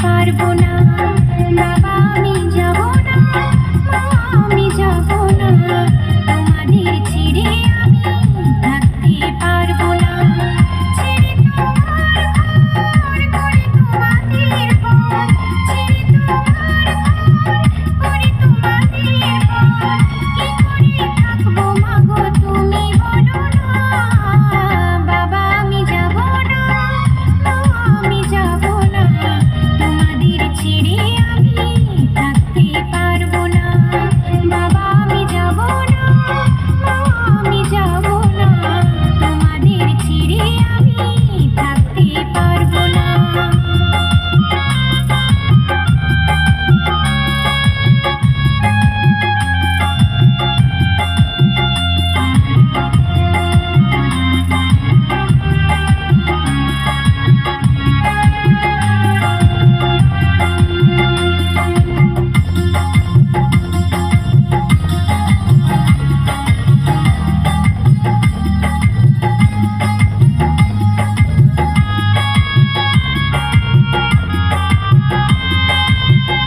পারবো না। বাবা আমি যাব না, মা আমি যাব না, তোমাদের ছেড়ে আমি থাকতে পারবো না। ছেড়ে তোমার ঘর করে তোমাদের ঘর, ছেড়ে তোমার ঘর করে তোমাদের ঘর, কি করে থাকবো মাগো তুমি বলো না। বাবা আমি যাব না, মা আমি যাব না, তোমাদের ছেড়ে আমি থাকতে পারবো না। বাবা আমি যাব না, মা আমি যাব না, তোমাদের ছেড়ে আমি থাকতে পারবো না।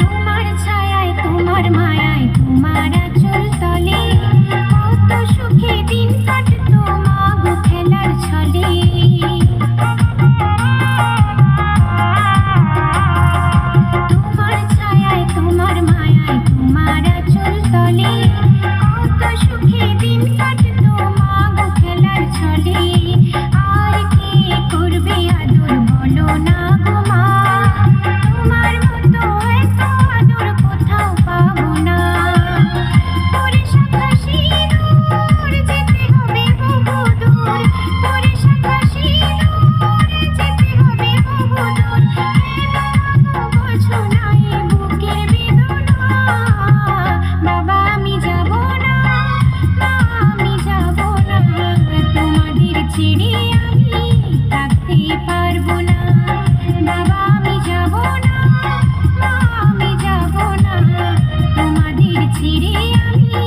তোমার ছায়ায় তোমার মায়ায় তোমার আঁচল তলে কত সুখে দিন কাটতো মাগো খেলার ছলে। তোমার ছায়ায় তোমার মায়ায় তোমার আঁচল তলে কত সুখে দিন কাটতো মাগো খেলার ছলে। আর কে করবে আদর বলো না গো মা, তোমার মতো এত আদর কোথাও পাবো না। পরে শাখা সিঁদুর যেতে হবে বহু দূর, পরে শাখা সিঁদুর যেতে হবে বহু দূর, কেন মাগো বোঝো না এই বুকের বেদনা। বাবা আমি যাব না, মা আমি যাব না, তোমাদের ছেড়ে আমি থাকতে পারবো না। বাবা আমি যাব না, মা আমি যাব না, তোমাদের ছেড়ে আমি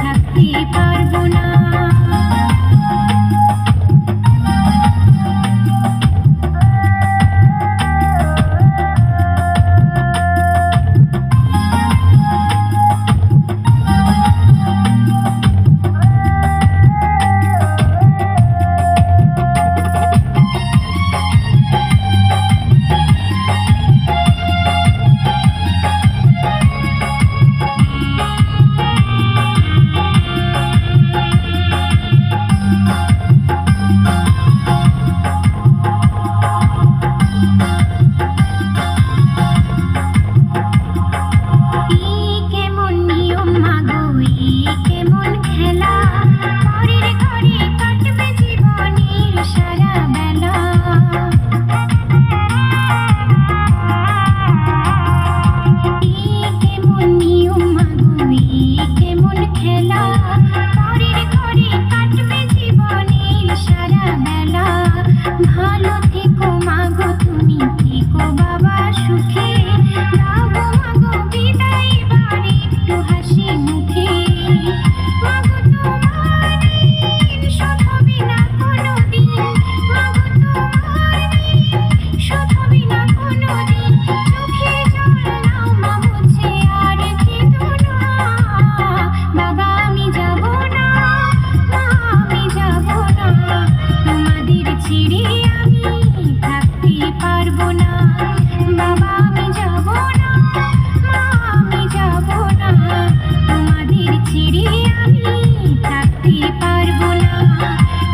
থাকতে পারবো না। এই কেমন নিয়ম মাগো, এই কেমন খেলা, পরের ঘরে কাটবে জীবনের সারা বেলা। এই কেমন নিয়ম মাগো, এই কেমন খেলা, পরের ঘরে কাটবে জীবনের সারা বেলা। ভালো থেকো মাগো তুমি, থেকো বাবা সুখে, দাও গো মাগো বিদায় এবার একটু হাসি মুখে। মাগো তোমার ঋণ শোধ হবে না কোনোদিন, মাগো তোমার ঋণ শোধ হবে না কোনোদিন, চোখে জল নাও মা মুছে আর কেঁদো না। বাবা আমি যাব না, মা আমি যাব না, তোমাদের ছেড়ে আমি থাকতে পারবো না। বাবা আমি যাব না, মা আমি যাব না, তোমাদের ছেড়ে আমি থাকতে পারবো না।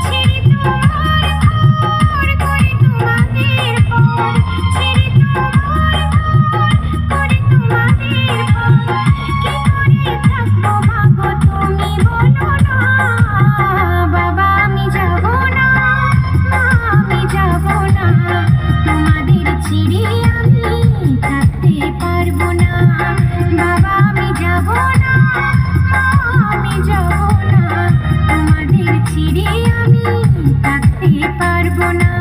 ছেড়ে তোমার ঘর করে তোমাদের ঘর, ছেড়ে তোমার ঘর করে তোমাদের ঘর, কি করে থাকবো মাগো তুমি বলো না। বাবা আমি যাব না, মা আমি যাব না, তোমাদের ছেড়ে আমি থাকতে পারবো না। বাবা আমি যাব না, মা আমি যাব না, তোমাদের ছেড়ে আমি থাকতে পারবো না।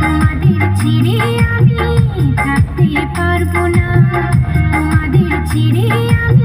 তোমাদের ছেড়ে আমি থাকতে পারবো না, তোমাদের ছেড়ে আমি